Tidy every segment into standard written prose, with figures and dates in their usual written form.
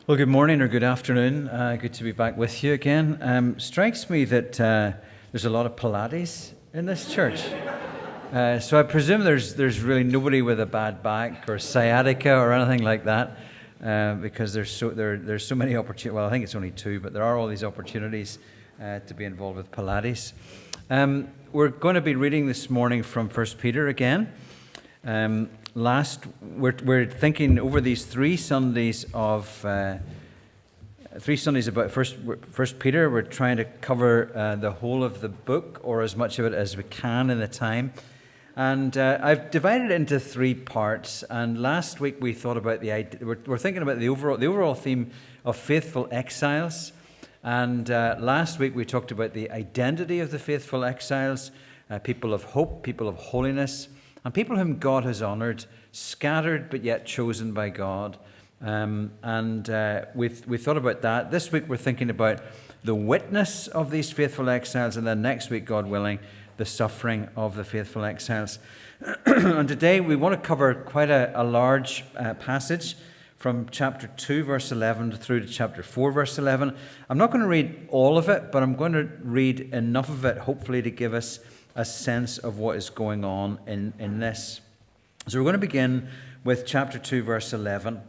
Well, good morning or good afternoon. Good to be back with you again. Strikes me that there's a lot of Pilates in this church. So I presume there's really nobody with a bad back or sciatica or anything like that, because there's so many opportunities. Well, I think it's only two, but there are all these opportunities to be involved with Pilates. We're going to be reading this morning from 1 Peter again. We're thinking over these three Sundays about First Peter. We're trying to cover the whole of the book, or as much of it as we can in the time. And I've divided it into three parts. And last week we thought about we're thinking about the overall theme of Faithful Exiles. And last week we talked about the identity of the faithful exiles, people of hope, people of holiness, and people whom God has honored, scattered but yet chosen by God. We thought about that. This week we're thinking about the witness of these faithful exiles, and then next week, God willing, the suffering of the faithful exiles. And today we want to cover quite a large passage from chapter 2, verse 11 through to chapter 4, verse 11. I'm not going to read all of it, but I'm going to read enough of it, hopefully, to give us a sense of what is going on in this. So we're going to begin with chapter 2, verse 11.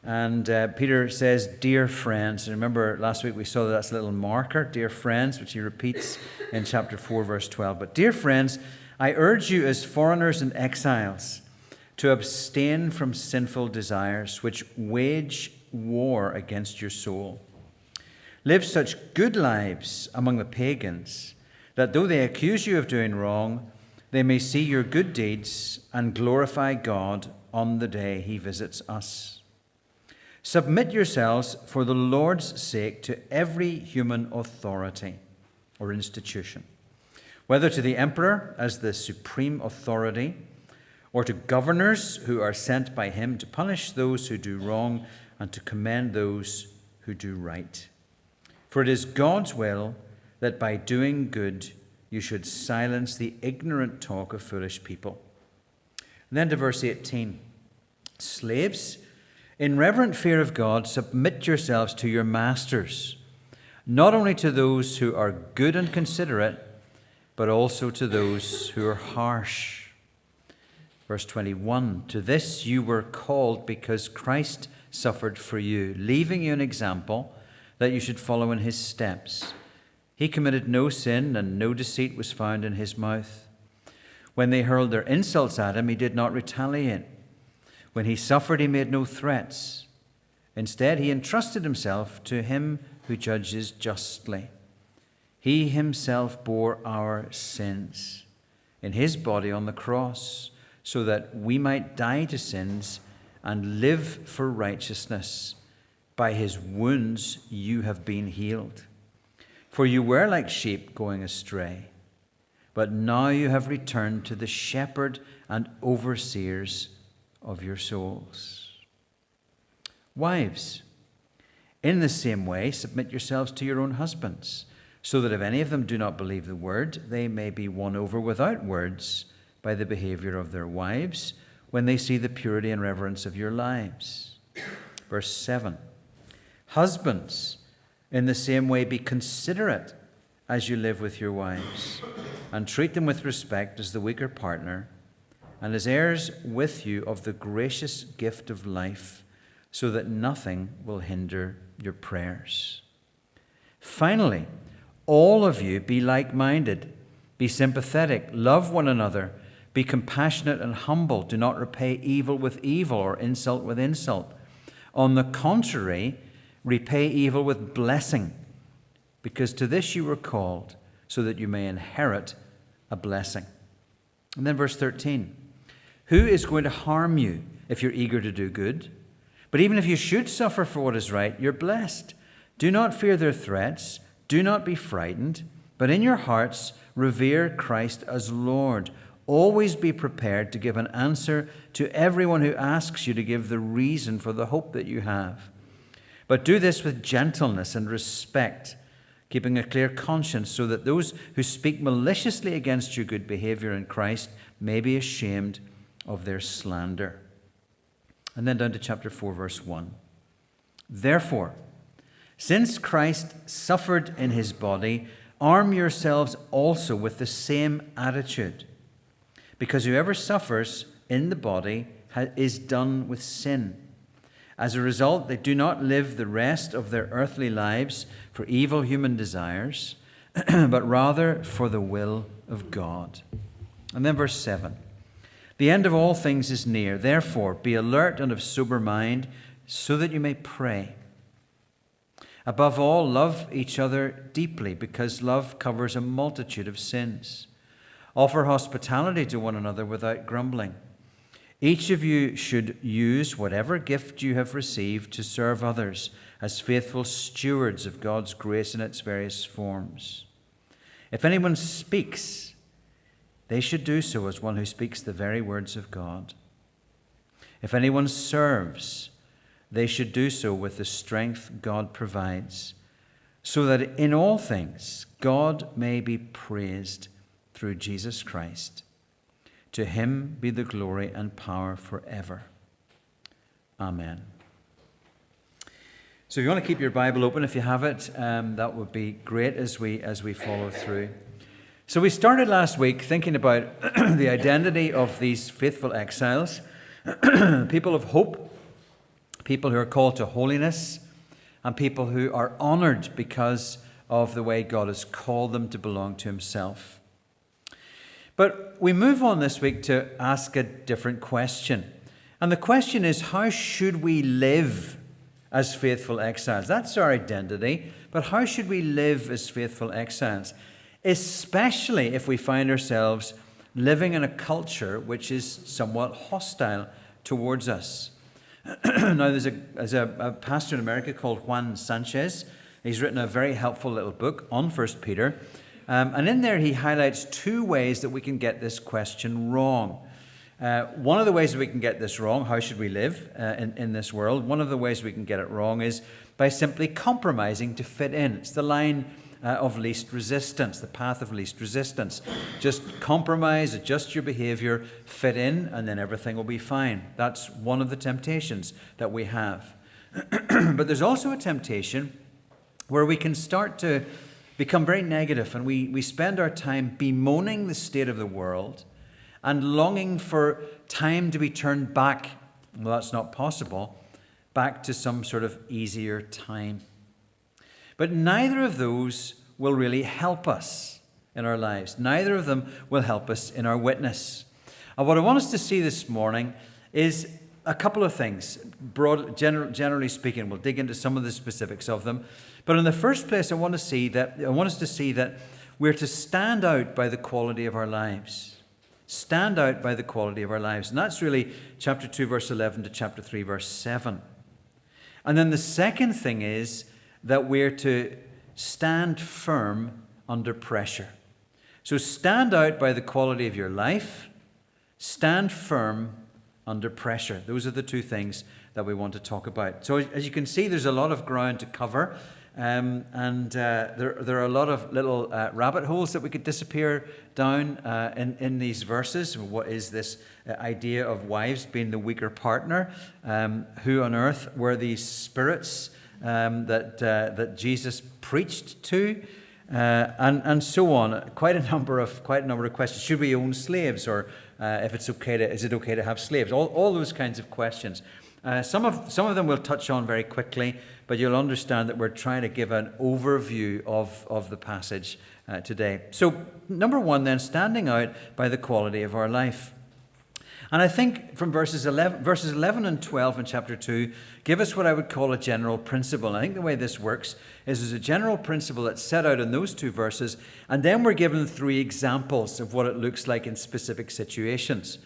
And Peter says, "Dear friends," and remember last week we saw that's a little marker, "dear friends," which he repeats in chapter 4, verse 12. "But dear friends, I urge you as foreigners and exiles to abstain from sinful desires which wage war against your soul. Live such good lives among the pagans that though they accuse you of doing wrong, they may see your good deeds and glorify God on the day he visits us. Submit yourselves for the Lord's sake to every human authority or institution, whether to the emperor as the supreme authority, or to governors who are sent by him to punish those who do wrong and to commend those who do right. For it is God's will that by doing good you should silence the ignorant talk of foolish people." And then to verse 18. "Slaves, in reverent fear of God, submit yourselves to your masters, not only to those who are good and considerate, but also to those who are harsh." Verse 21, "To this you were called because Christ suffered for you, leaving you an example that you should follow in his steps. He committed no sin, and no deceit was found in his mouth. When they hurled their insults at him, he did not retaliate. When he suffered, he made no threats. Instead, he entrusted himself to him who judges justly. He himself bore our sins in his body on the cross, so that we might die to sins and live for righteousness. By his wounds you have been healed. For you were like sheep going astray, but now you have returned to the shepherd and overseers of your souls. Wives, in the same way, submit yourselves to your own husbands, so that if any of them do not believe the word, they may be won over without words by the behavior of their wives when they see the purity and reverence of your lives." Verse 7. "Husbands, in the same way, be considerate as you live with your wives, and treat them with respect as the weaker partner, and as heirs with you of the gracious gift of life, so that nothing will hinder your prayers. Finally, all of you be like-minded, be sympathetic, love one another, be compassionate and humble. Do not repay evil with evil or insult with insult. On the contrary, repay evil with blessing, because to this you were called, so that you may inherit a blessing." And then verse 13. "Who is going to harm you if you're eager to do good? But even if you should suffer for what is right, you're blessed. Do not fear their threats. Do not be frightened, but in your hearts revere Christ as Lord. Always be prepared to give an answer to everyone who asks you to give the reason for the hope that you have. But do this with gentleness and respect, keeping a clear conscience, so that those who speak maliciously against your good behavior in Christ may be ashamed of their slander." And then down to chapter 4, verse 1. Therefore, since Christ suffered in his body, arm yourselves also with the same attitude. Because whoever suffers in the body is done with sin. As a result, they do not live the rest of their earthly lives for evil human desires, but rather for the will of God. And then verse 7. The end of all things is near. Therefore, be alert and of sober mind, so that you may pray. Above all, love each other deeply, because love covers a multitude of sins. Offer hospitality to one another without grumbling. Each of you should use whatever gift you have received to serve others as faithful stewards of God's grace in its various forms. If anyone speaks, they should do so as one who speaks the very words of God. If anyone serves, they should do so with the strength God provides, so that in all things God may be praised through Jesus Christ. To him be the glory and power forever. Amen. So if you want to keep your Bible open, if you have it, that would be great as we follow through. So we started last week thinking about the identity of these faithful exiles, people of hope, people who are called to holiness, and people who are honored because of the way God has called them to belong to himself. But we move on this week to ask a different question. And the question is, how should we live as faithful exiles? That's our identity. But how should we live as faithful exiles? Especially if we find ourselves living in a culture which is somewhat hostile towards us. Now, there's a pastor in America called Juan Sanchez. He's written a very helpful little book on 1 Peter. And in there, he highlights two ways that we can get this question wrong. One of the ways that we can get this wrong, how should we live in this world? One of the ways we can get it wrong is by simply compromising to fit in. It's the line of least resistance, the path of least resistance. Just compromise, adjust your behavior, fit in, and then everything will be fine. That's one of the temptations that we have. But there's also a temptation where we can start to become very negative, and we spend our time bemoaning the state of the world and longing for time to be turned back, well, that's not possible, back to some sort of easier time. But neither of those will really help us in our lives. Neither of them will help us in our witness. And what I want us to see this morning is a couple of things. Generally speaking, we'll dig into some of the specifics of them. But in the first place, I want us to see that we're to stand out by the quality of our lives. Stand out by the quality of our lives. And that's really chapter 2, verse 11 to chapter 3, verse 7. And then the second thing is that we're to stand firm under pressure. So stand out by the quality of your life. Stand firm under pressure. Those are the two things that we want to talk about. So as you can see, there's a lot of ground to cover. There are a lot of little rabbit holes that we could disappear down in these verses. What is this idea of wives being the weaker partner? Who on earth were these spirits that Jesus preached to? And so on. Quite a number of questions. Should we own slaves, or if it's okay is it okay to have slaves? All those kinds of questions. Some of them we'll touch on very quickly, but you'll understand that we're trying to give an overview of the passage today. So, number one then, standing out by the quality of our life. And I think from verses 11 and 12 in chapter 2 give us what I would call a general principle. And I think the way this works is there's a general principle that's set out in those two verses, and then we're given three examples of what it looks like in specific situations.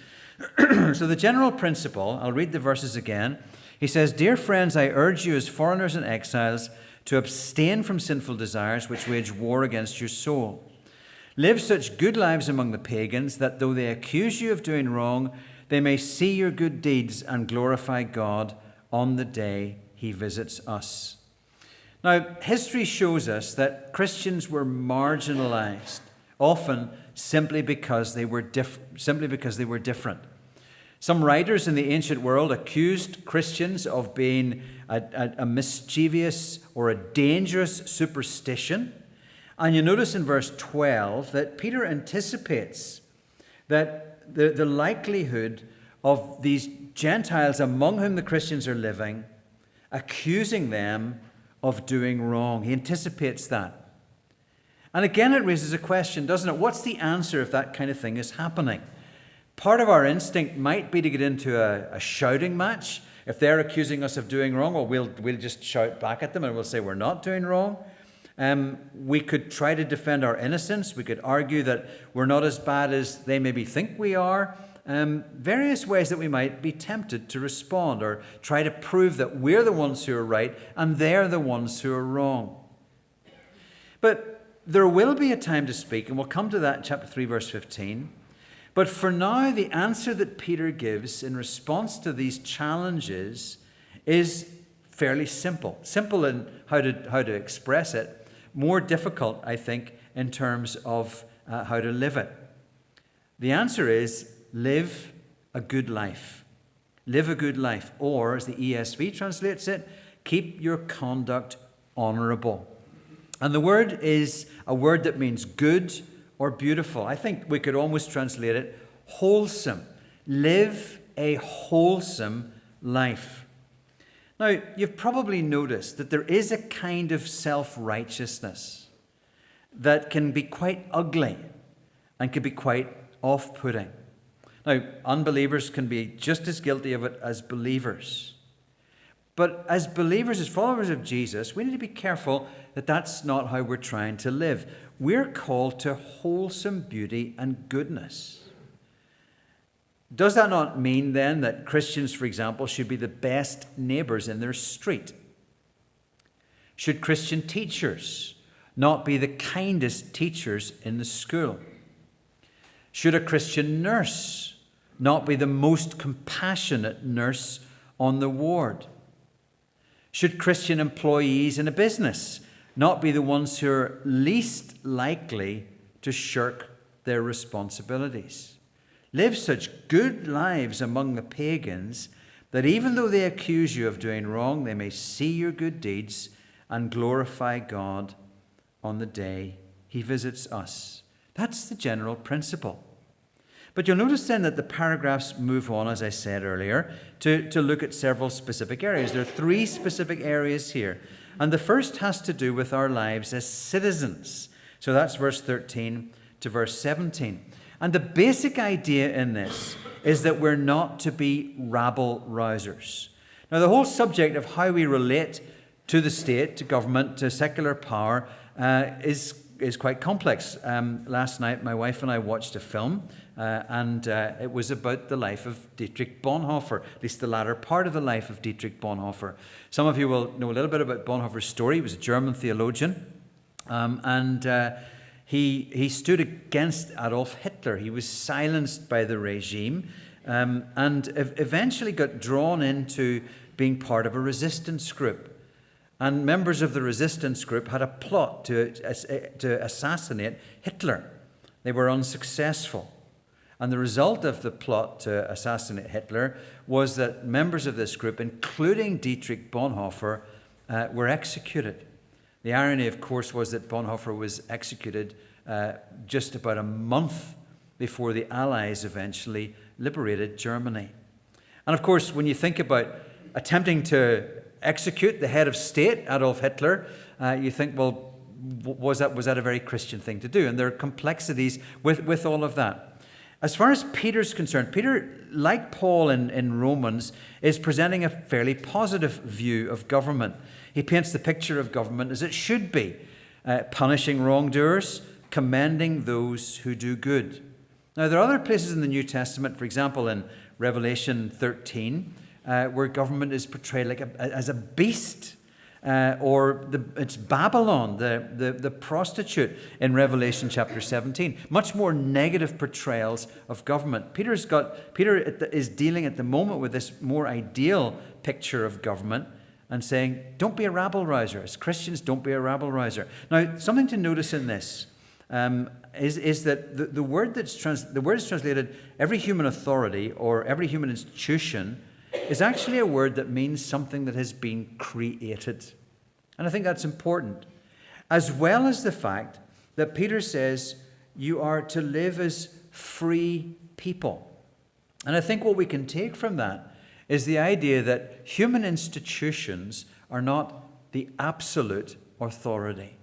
So the general principle, I'll read the verses again. He says, "Dear friends, I urge you as foreigners and exiles to abstain from sinful desires which wage war against your soul. Live such good lives among the pagans that though they accuse you of doing wrong, they may see your good deeds and glorify God on the day he visits us." Now, history shows us that Christians were marginalized, often simply because they were different. Some writers in the ancient world accused Christians of being a mischievous or a dangerous superstition. And you notice in verse 12 that Peter anticipates that the likelihood of these Gentiles among whom the Christians are living accusing them of doing wrong. He anticipates that. And again, it raises a question, doesn't it? What's the answer if that kind of thing is happening? Part of our instinct might be to get into a shouting match. If they're accusing us of doing wrong, well, we'll just shout back at them and we'll say we're not doing wrong. We could try to defend our innocence. We could argue that we're not as bad as they maybe think we are. Various ways that we might be tempted to respond or try to prove that we're the ones who are right and they're the ones who are wrong. But there will be a time to speak, and we'll come to that in chapter 3, verse 15. But for now, the answer that Peter gives in response to these challenges is fairly simple. Simple in how to express it. More difficult, I think, in terms of how to live it. The answer is live a good life. Live a good life. Or, as the ESV translates it, keep your conduct honorable. And the word is a word that means good or beautiful. I think we could almost translate it wholesome. Live a wholesome life. Now, you've probably noticed that there is a kind of self-righteousness that can be quite ugly and can be quite off-putting. Now, unbelievers can be just as guilty of it as believers. But as believers, as followers of Jesus, we need to be careful that that's not how we're trying to live. We're called to wholesome beauty and goodness. Does that not mean then that Christians, for example, should be the best neighbors in their street? Should Christian teachers not be the kindest teachers in the school? Should a Christian nurse not be the most compassionate nurse on the ward? Should Christian employees in a business not be the ones who are least likely to shirk their responsibilities? Live such good lives among the pagans that even though they accuse you of doing wrong, they may see your good deeds and glorify God on the day he visits us. That's the general principle. But you'll notice then that the paragraphs move on, as I said earlier, to look at several specific areas. There are 3 specific areas here. And the first has to do with our lives as citizens. So that's verse 13 to verse 17. And the basic idea in this is that we're not to be rabble-rousers. Now, the whole subject of how we relate to the state, to government, to secular power is quite complex. Last night, my wife and I watched a film, and it was about the life of Dietrich Bonhoeffer, at least the latter part of the life of Dietrich Bonhoeffer. Some of you will know a little bit about Bonhoeffer's story. He was a German theologian, and he stood against Adolf Hitler. He was silenced by the regime, and eventually got drawn into being part of a resistance group. And members of the resistance group had a plot to assassinate Hitler. They were unsuccessful. And the result of the plot to assassinate Hitler was that members of this group, including Dietrich Bonhoeffer, were executed. The irony, of course, was that Bonhoeffer was executed just about a month before the Allies eventually liberated Germany. And of course, when you think about attempting to execute the head of state, Adolf Hitler, you think, well, was that a very Christian thing to do? And there are complexities with all of that. As far as Peter's concerned, Peter, like Paul in Romans, is presenting a fairly positive view of government. He paints the picture of government as it should be, punishing wrongdoers, commending those who do good. Now, there are other places in the New Testament, for example, in Revelation 13, where government is portrayed as a beast, it's Babylon, the prostitute in Revelation chapter 17. Much more negative portrayals of government. Peter is dealing at the moment with this more ideal picture of government and saying, don't be a rabble-rouser. As Christians, don't be a rabble-rouser. Now, something to notice in this. is that the word the word is translated every human authority or every human institution is actually a word that means something that has been created. And I think that's important, as well as the fact that Peter says you are to live as free people. And I think what we can take from that is the idea that human institutions are not the absolute authority.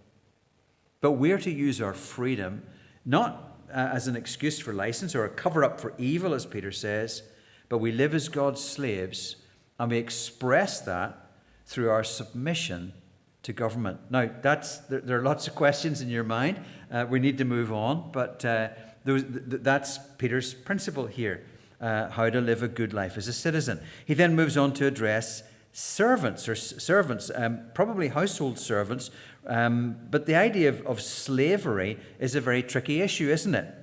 But we're to use our freedom not as an excuse for license or a cover-up for evil, as Peter says, but we live as God's slaves, and we express that through our submission to government. Now, there are lots of questions in your mind. We need to move on, but that's Peter's principle here, how to live a good life as a citizen. He then moves on to address servants, probably household servants, but the idea of slavery is a very tricky issue, isn't it?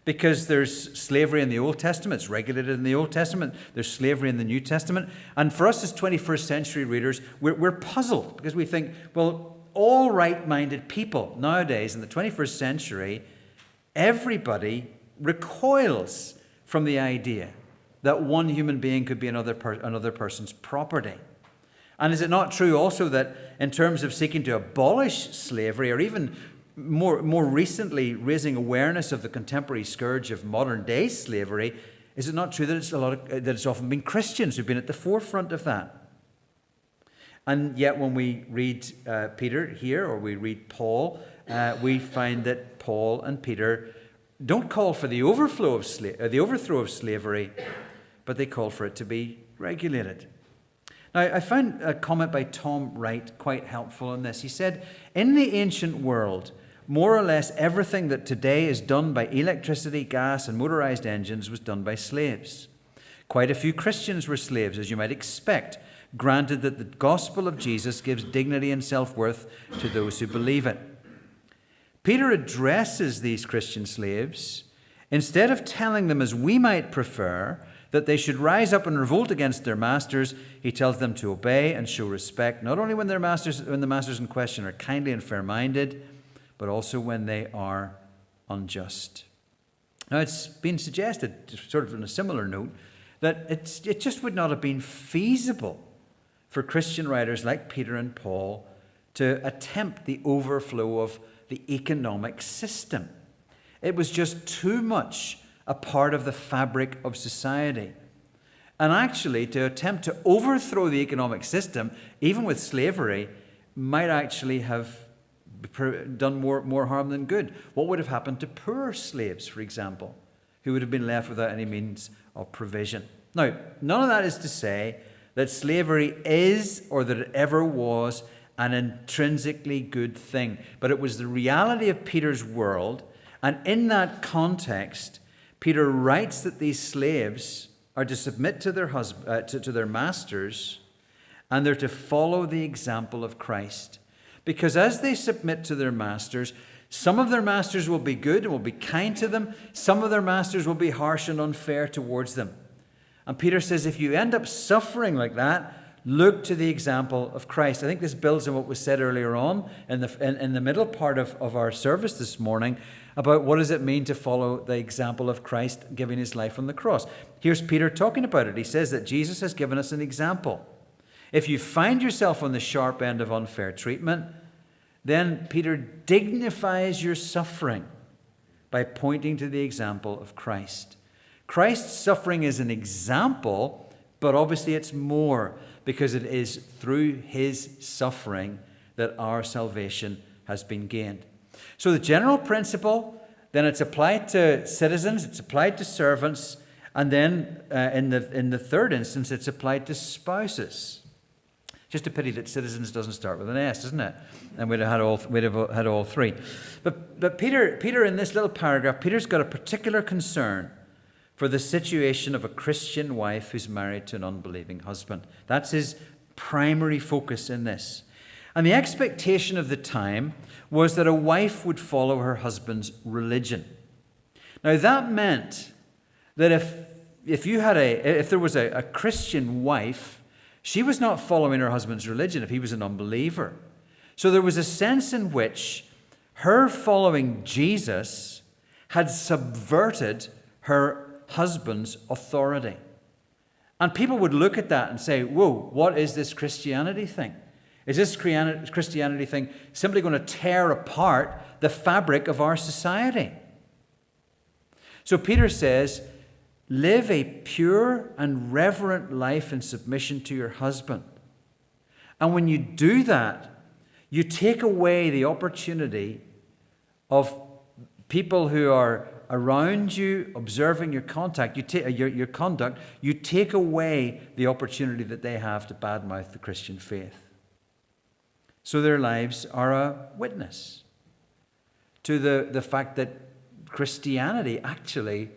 Because there's slavery in the Old Testament, it's regulated in the Old Testament, there's slavery in the New Testament, and for us as 21st century readers, we're puzzled because we think, well, all right-minded people nowadays in the 21st century, everybody recoils from the idea that one human being could be another person's property. And is it not true also that in terms of seeking to abolish slavery, or even more recently raising awareness of the contemporary scourge of modern day slavery, is it not true that it's often been Christians who've been at the forefront of that? And yet when we read Peter here, or we read Paul, we find that Paul and Peter don't call for the overthrow of slavery, but they call for it to be regulated. Now, I found a comment by Tom Wright quite helpful in this. He said, in the ancient world, more or less everything that today is done by electricity, gas, and motorized engines was done by slaves. Quite a few Christians were slaves, as you might expect, granted that the gospel of Jesus gives dignity and self-worth to those who believe it. Peter addresses these Christian slaves. Instead of telling them, as we might prefer, that they should rise up and revolt against their masters, he tells them to obey and show respect, not only when the masters in question are kindly and fair-minded, but also when they are unjust. Now, it's been suggested, sort of on a similar note, that it just would not have been feasible for Christian writers like Peter and Paul to attempt the overflow of the economic system. It was just too much a part of the fabric of society. And actually, to attempt to overthrow the economic system, even with slavery, might actually have done more harm than good. What would have happened to poor slaves, for example, who would have been left without any means of provision? Now, none of that is to say that slavery is, or that it ever was, an intrinsically good thing. But it was the reality of Peter's world, and in that context, Peter writes that these slaves are to submit to their masters, and they're to follow the example of Christ. Because as they submit to their masters, some of their masters will be good and will be kind to them. Some of their masters will be harsh and unfair towards them. And Peter says, if you end up suffering like that, look to the example of Christ. I think this builds on what was said earlier on in the middle part of our service this morning about what does it mean to follow the example of Christ giving his life on the cross. Here's Peter talking about it. He says that Jesus has given us an example. If you find yourself on the sharp end of unfair treatment, then Peter dignifies your suffering by pointing to the example of Christ. Christ's suffering is an example, but obviously it's more, because it is through his suffering that our salvation has been gained. So the general principle, then it's applied to citizens, it's applied to servants, and then in the third instance, it's applied to spouses. Just a pity that citizens doesn't start with an S, isn't it? And we'd have had all three. But Peter in this little paragraph, Peter's got a particular concern for the situation of a Christian wife who's married to an unbelieving husband. That's his primary focus in this. And the expectation of the time was that a wife would follow her husband's religion. Now that meant that if there was a Christian wife, she was not following her husband's religion if he was an unbeliever. So there was a sense in which Her following Jesus had subverted her husband's authority. And people would look at that and say, whoa, what is this Christianity thing? Is this Christianity thing simply going to tear apart the fabric of our society? So Peter says, live a pure and reverent life in submission to your husband. And when you do that, you take away the opportunity of people who are around you, observing your conduct. You take away the opportunity that they have to badmouth the Christian faith. So their lives are a witness to the fact that Christianity actually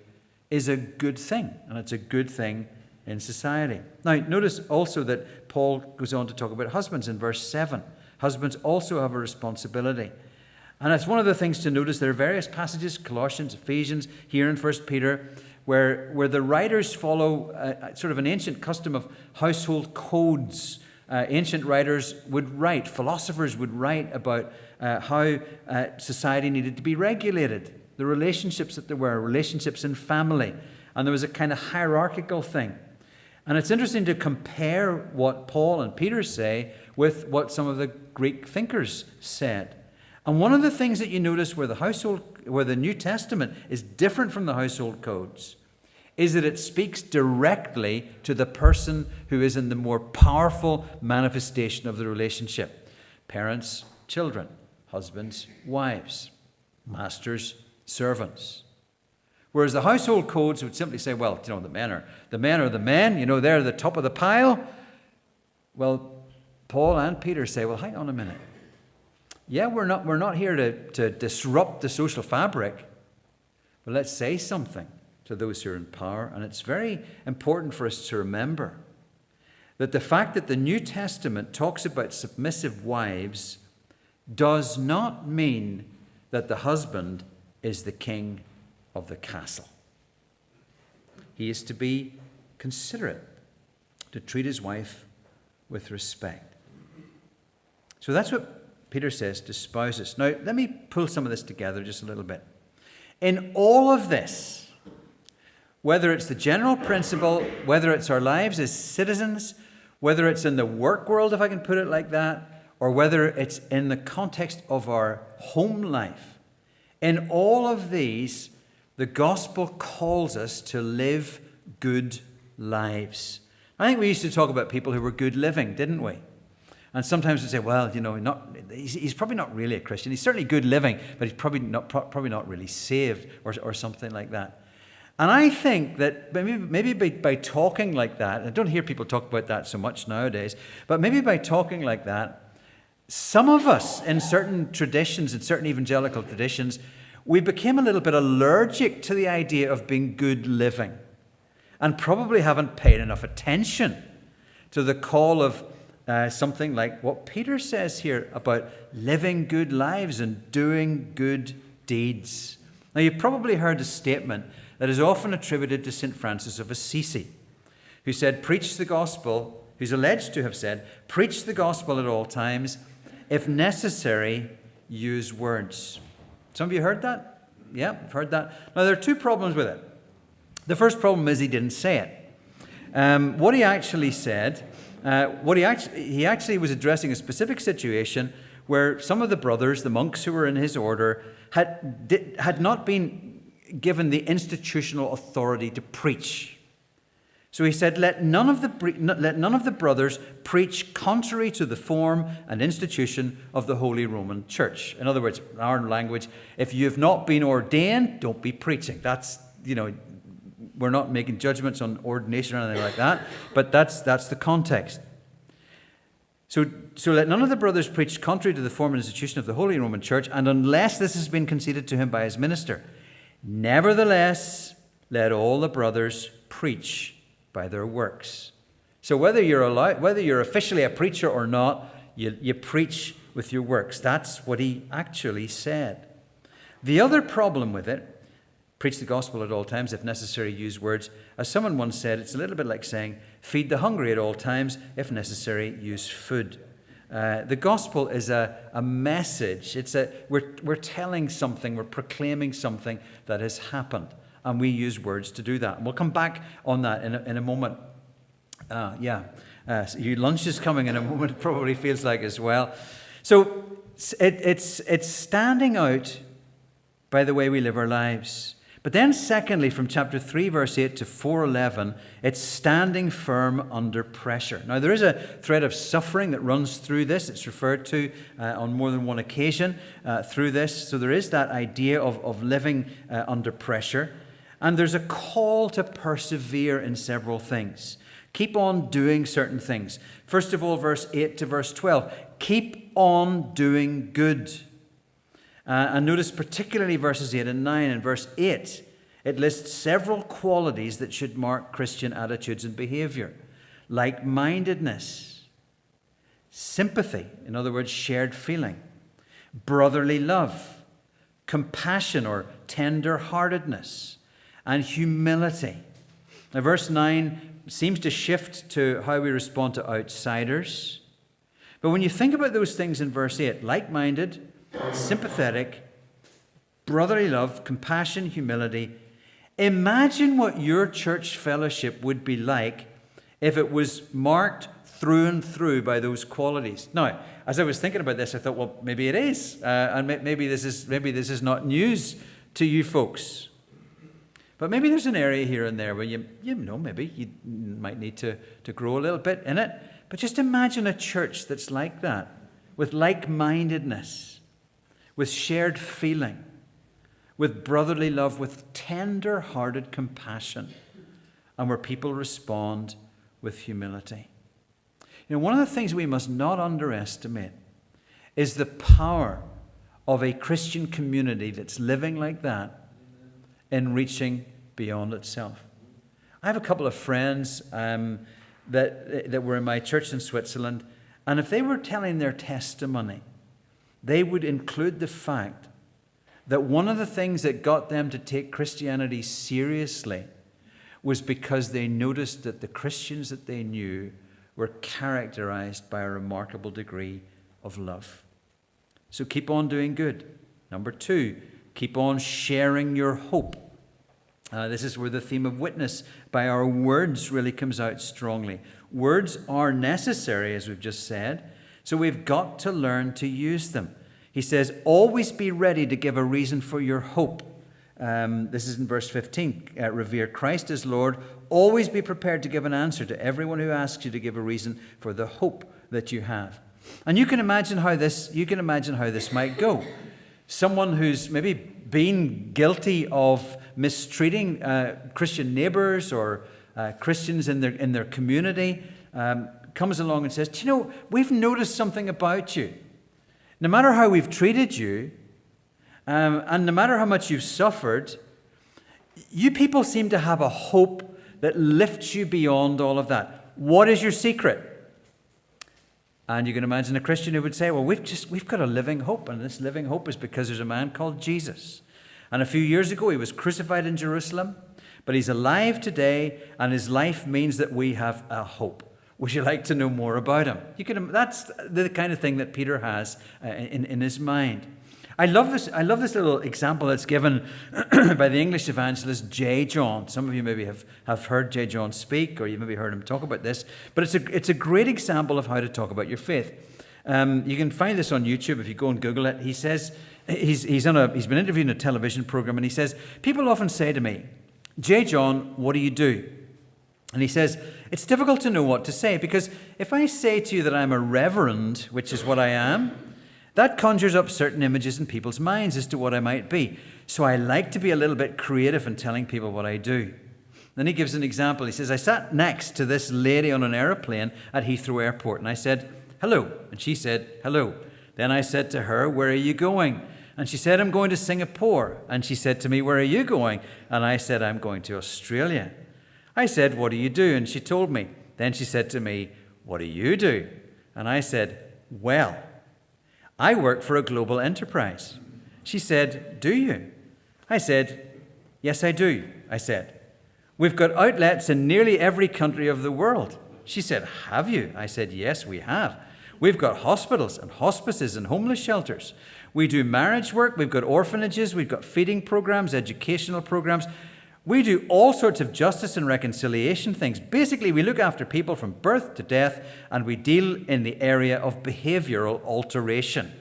is a good thing, and it's a good thing in society. Now, notice also that Paul goes on to talk about husbands in verse 7. Husbands also have a responsibility. And it's one of the things to notice. There are various passages, Colossians, Ephesians, here in 1 Peter, where the writers follow sort of an ancient custom of household codes. Ancient writers would write, philosophers would write about how society needed to be regulated, the relationships that there were, relationships in family. And there was a kind of hierarchical thing. And it's interesting to compare what Paul and Peter say with what some of the Greek thinkers said. And one of the things that you notice where the New Testament is different from the household codes is that it speaks directly to the person who is in the more powerful manifestation of the relationship. Parents, children, husbands, wives, masters, servants. Whereas the household codes would simply say, well, the men are the men, they're the top of the pile. Well, Paul and Peter say, well, hang on a minute. Yeah, we're not here to disrupt the social fabric, but let's say something to those who are in power. And it's very important for us to remember that the fact that the New Testament talks about submissive wives does not mean that the husband is the king of the castle. He is to be considerate, to treat his wife with respect. So that's what Peter says to spouses. Now, let me pull some of this together just a little bit. In all of this, whether it's the general principle, whether it's our lives as citizens, whether it's in the work world, if I can put it like that, or whether it's in the context of our home life, in all of these, the gospel calls us to live good lives. I think we used to talk about people who were good living, didn't we? And sometimes we say, well, he's probably not really a Christian. He's certainly good living, but he's probably not really saved or something like that. And I think that maybe by talking like that, I don't hear people talk about that so much nowadays, but maybe by talking like that, some of us in certain traditions, in certain evangelical traditions, we became a little bit allergic to the idea of being good living and probably haven't paid enough attention to the call of something like what Peter says here about living good lives and doing good deeds. Now, you've probably heard a statement that is often attributed to St. Francis of Assisi, who said, who's alleged to have said, preach the gospel at all times, if necessary, use words. Some of you heard that? Yeah, I've heard that. Now, there are two problems with it. The first problem is he didn't say it. What he actually said, he actually was addressing a specific situation where some of the brothers, the monks who were in his order, had not been given the institutional authority to preach. So he said, let none of the brothers preach contrary to the form and institution of the Holy Roman Church. In other words, in our language, if you've not been ordained, don't be preaching. That's, we're not making judgments on ordination or anything like that, but that's the context. So let none of the brothers preach contrary to the form and institution of the Holy Roman Church, and unless this has been conceded to him by his minister. Nevertheless, let all the brothers preach by their works. So whether you're officially a preacher or not, you preach with your works. That's what he actually said. The other problem with it, preach the gospel at all times, if necessary, use words. As someone once said, it's a little bit like saying, feed the hungry at all times, if necessary, use food. The gospel is a message. We're telling something, we're proclaiming something that has happened. And we use words to do that. And we'll come back on that in a moment. Your lunch is coming in a moment, it probably feels like as well. So it's standing out by the way we live our lives. But then secondly, from chapter 3, verse 8 to 4:11, it's standing firm under pressure. Now, there is a thread of suffering that runs through this. It's referred to on more than one occasion through this. So there is that idea of living under pressure. And there's a call to persevere in several things. Keep on doing certain things. First of all, verse 8 to verse 12. Keep on doing good. And notice particularly verses 8 and 9. In verse 8, it lists several qualities that should mark Christian attitudes and behavior. Like-mindedness, sympathy, in other words, shared feeling, brotherly love, compassion or tender-heartedness, and humility. Now, verse 9 seems to shift to how we respond to outsiders. But when you think about those things in verse 8, like-minded, sympathetic, brotherly love, compassion, humility, imagine what your church fellowship would be like if it was marked through and through by those qualities. Now, as I was thinking about this, I thought, well, maybe it is. And maybe this is not news to you folks. But maybe there's an area here and there where maybe you might need to grow a little bit in it. But just imagine a church that's like that, with like-mindedness, with shared feeling, with brotherly love, with tender-hearted compassion, and where people respond with humility. One of the things we must not underestimate is the power of a Christian community that's living like that in reaching beyond itself. I have a couple of friends that were in my church in Switzerland, and if they were telling their testimony, they would include the fact that one of the things that got them to take Christianity seriously was because they noticed that the Christians that they knew were characterized by a remarkable degree of love. So keep on doing good. Number 2, keep on sharing your hope. This is where the theme of witness by our words really comes out strongly. Words are necessary, as we've just said, so we've got to learn to use them. He says, always be ready to give a reason for your hope. This is in verse 15. Revere Christ as Lord. Always be prepared to give an answer to everyone who asks you to give a reason for the hope that you have. And you can imagine how this might go. Someone who's maybe been guilty of mistreating Christian neighbors or Christians in their community comes along and says, we've noticed something about you. No matter how we've treated you, and no matter how much you've suffered, you people seem to have a hope that lifts you beyond all of that. What is your secret? And you can imagine a Christian who would say, well, we've got a living hope, and this living hope is because there's a man called Jesus. And a few years ago, he was crucified in Jerusalem, but he's alive today, and his life means that we have a hope. Would you like to know more about him? That's the kind of thing that Peter has in his mind. I love this little example that's given by the English evangelist J. John. Some of you maybe have heard J. John speak, or you maybe heard him talk about this. But it's a great example of how to talk about your faith. You can find this on YouTube if you go and Google it. He says he's been interviewed in a television program, and he says, people often say to me, J. John, what do you do? And he says, it's difficult to know what to say, because if I say to you that I'm a reverend, which is what I am, that conjures up certain images in people's minds as to what I might be. So I like to be a little bit creative in telling people what I do. Then he gives an example. He says, I sat next to this lady on an aeroplane at Heathrow Airport, and I said, hello. And she said, hello. Then I said to her, where are you going? And she said, I'm going to Singapore. And she said to me, where are you going? And I said, I'm going to Australia. I said, what do you do? And she told me. Then she said to me, what do you do? And I said, well, I work for a global enterprise. She said, do you? I said, yes, I do. I said, we've got outlets in nearly every country of the world. She said, have you? I said, yes, we have. We've got hospitals and hospices and homeless shelters. We do marriage work. We've got orphanages. We've got feeding programs, educational programs. We do all sorts of justice and reconciliation things. Basically, we look after people from birth to death, and we deal in the area of behavioral alteration.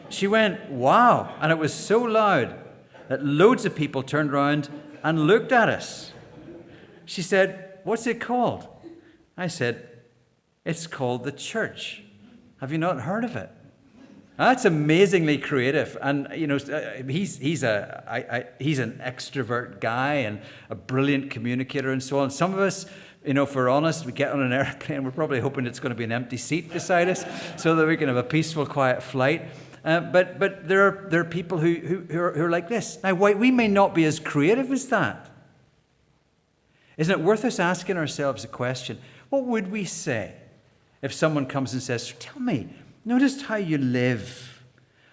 She went, wow. And it was so loud that loads of people turned around and looked at us. She said, what's it called? I said, it's called the church. Have you not heard of it? That's amazingly creative. And, he's an extrovert guy and a brilliant communicator and so on. Some of us, if we're honest, we get on an airplane, we're probably hoping it's going to be an empty seat beside us so that we can have a peaceful, quiet flight. But there are people who are like this. Now, we may not be as creative as that. Isn't it worth us asking ourselves a question? What would we say if someone comes and says, tell me, notice how you live.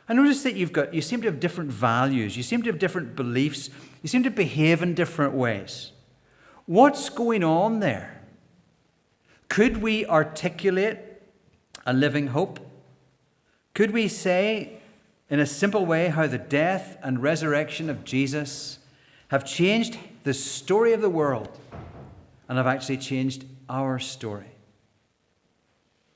I notice that you seem to have different values. You seem to have different beliefs. You seem to behave in different ways. What's going on there? Could we articulate a living hope? Could we say in a simple way how the death and resurrection of Jesus have changed the story of the world and have actually changed our story?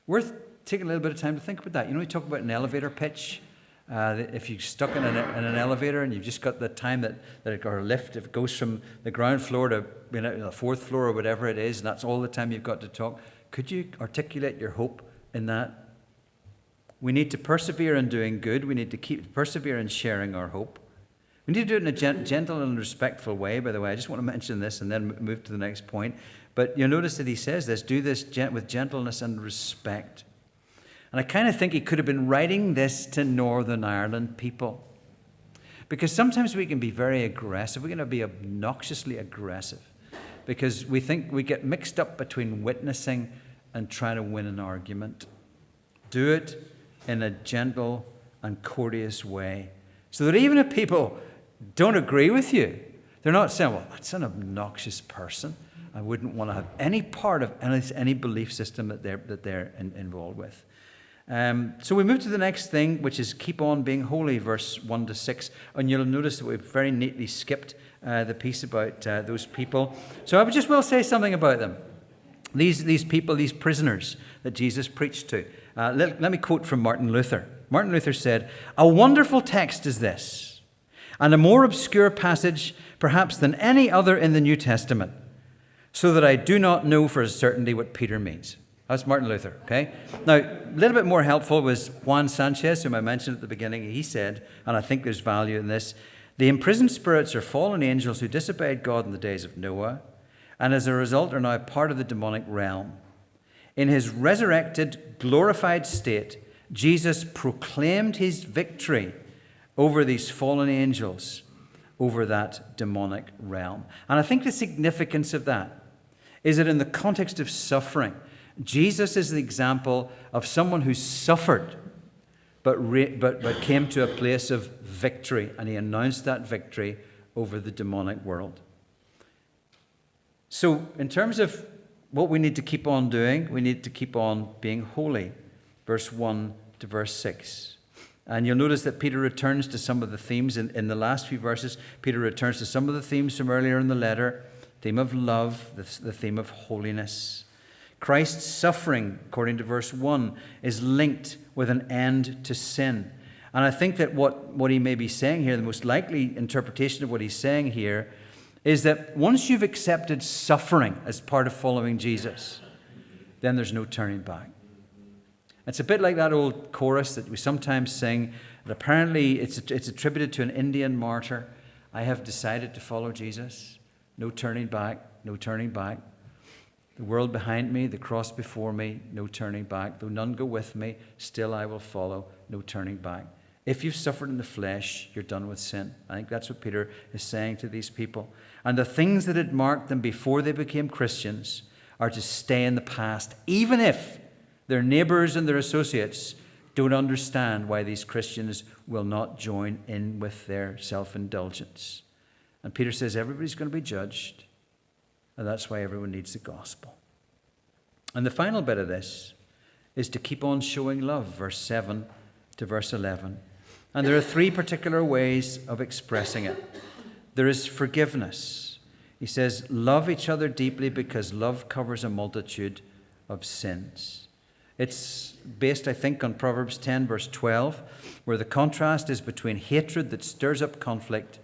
Worth taking a little bit of time to think about that. We talk about an elevator pitch. If you're stuck in an elevator and you've just got the time or a lift, if it goes from the ground floor to the fourth floor or whatever it is, and that's all the time you've got to talk, could you articulate your hope in that? We need to persevere in doing good. We need to persevere in sharing our hope. We need to do it in a gentle and respectful way, by the way. I just want to mention this and then move to the next point. But you'll notice that he says this, do this with gentleness and respect. And I kind of think he could have been writing this to Northern Ireland people. Because sometimes we can be very aggressive. We're going to be obnoxiously aggressive. Because we think we get mixed up between witnessing and trying to win an argument. Do it in a gentle and courteous way. So that even if people don't agree with you, they're not saying, well, that's an obnoxious person. I wouldn't want to have any part of any belief system that they're involved with. So we move to the next thing, which is keep on being holy, verse 1 to 6. And you'll notice that we've very neatly skipped the piece about those people. So I just will say something about them. These people, these prisoners that Jesus preached to. Let me quote from Martin Luther. Martin Luther said, "A wonderful text is this, and a more obscure passage perhaps than any other in the New Testament, so that I do not know for a certainty what Peter means." That's Martin Luther, okay? Now, a little bit more helpful was Juan Sanchez, whom I mentioned at the beginning. He said, and I think there's value in this, "The imprisoned spirits are fallen angels who disobeyed God in the days of Noah, and as a result are now part of the demonic realm. In his resurrected, glorified state, Jesus proclaimed his victory over these fallen angels, over that demonic realm." And I think the significance of that is that in the context of suffering, Jesus is the example of someone who suffered but came to a place of victory, and he announced that victory over the demonic world. So in terms of what we need to keep on doing, we need to keep on being holy, verse 1 to verse 6. And you'll notice that Peter returns to some of the themes in the last few verses. Peter returns to some of the themes from earlier in the letter, theme of love, the theme of holiness. Christ's suffering, according to verse 1, is linked with an end to sin. And I think that what he may be saying here, the most likely interpretation of what he's saying here, is that once you've accepted suffering as part of following Jesus, then there's no turning back. It's a bit like that old chorus that we sometimes sing, and apparently it's attributed to an Indian martyr. "I have decided to follow Jesus. No turning back, no turning back. The world behind me, the cross before me, no turning back. Though none go with me, still I will follow, no turning back." If you've suffered in the flesh, you're done with sin. I think that's what Peter is saying to these people. And the things that had marked them before they became Christians are to stay in the past, even if their neighbors and their associates don't understand why these Christians will not join in with their self-indulgence. And Peter says everybody's going to be judged, and that's why everyone needs the gospel. And the final bit of this is to keep on showing love, verse 7 to verse 11. And there are three particular ways of expressing it. There is forgiveness. He says, love each other deeply because love covers a multitude of sins. It's based, I think, on Proverbs 10, verse 12, where the contrast is between hatred that stirs up conflict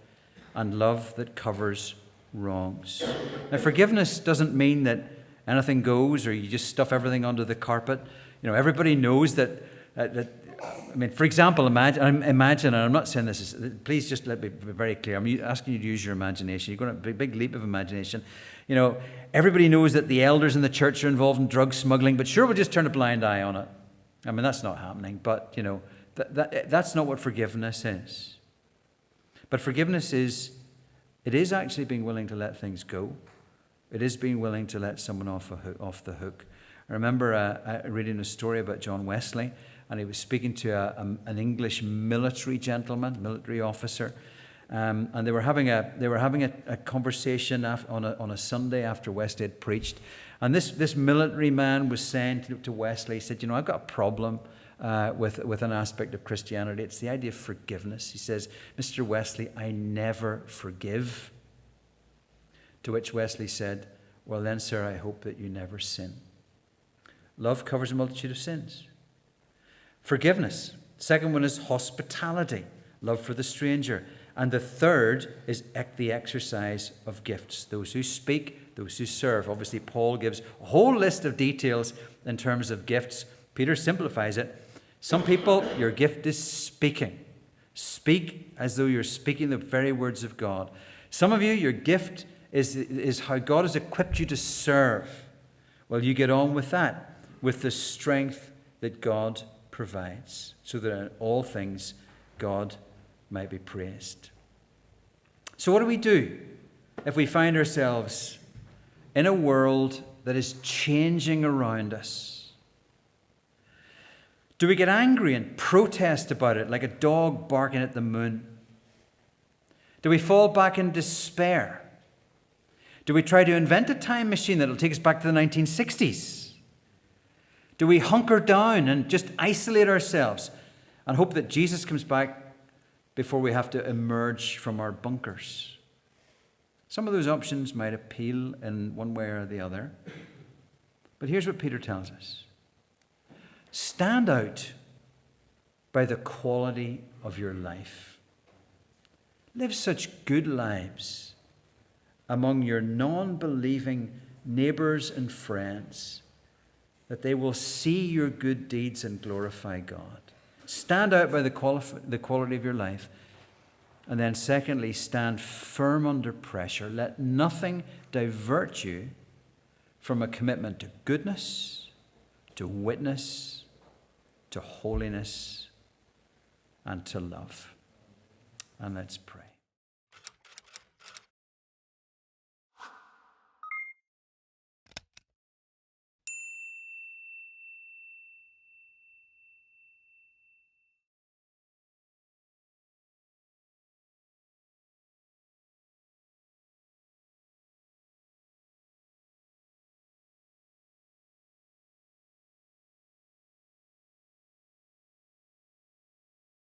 and love that covers wrongs. Now, forgiveness doesn't mean that anything goes or you just stuff everything under the carpet. You know, everybody knows that I mean, for example, imagine, and I'm not saying this is, please just let me be very clear. I'm asking you to use your imagination. You're going to have a big leap of imagination. You know, everybody knows that the elders in the church are involved in drug smuggling, but sure, we'll just turn a blind eye on it. I mean, that's not happening, but, you know, that's not what forgiveness is. But forgiveness is, it is actually being willing to let things go. It is being willing to let someone off the hook. I remember reading a story about John Wesley, and he was speaking to an English military gentleman, military officer, and they were having a conversation on a Sunday after Wesley had preached. And this military man was saying to Wesley, he said, you know, I've got a problem with an aspect of Christianity. It's the idea of forgiveness. He says, Mr. Wesley, I never forgive. To which Wesley said, well then, sir, I hope that you never sin. Love covers a multitude of sins. Forgiveness. Second one is hospitality, love for the stranger. And the third is the exercise of gifts. Those who speak, those who serve. Obviously, Paul gives a whole list of details in terms of gifts. Peter simplifies it. Some people, your gift is speaking. Speak as though you're speaking the very words of God. Some of you, your gift is how God has equipped you to serve. Well, you get on with that, with the strength that God provides, so that in all things God might be praised. So what do we do if we find ourselves in a world that is changing around us? Do we get angry and protest about it like a dog barking at the moon? Do we fall back in despair? Do we try to invent a time machine that will take us back to the 1960s? Do we hunker down and just isolate ourselves and hope that Jesus comes back before we have to emerge from our bunkers? Some of those options might appeal in one way or the other. But here's what Peter tells us. Stand out by the quality of your life. Live such good lives among your non-believing neighbors and friends that they will see your good deeds and glorify God. Stand out by the quality of your life. And then secondly, stand firm under pressure. Let nothing divert you from a commitment to goodness, to witness, to holiness, and to love. And let's pray.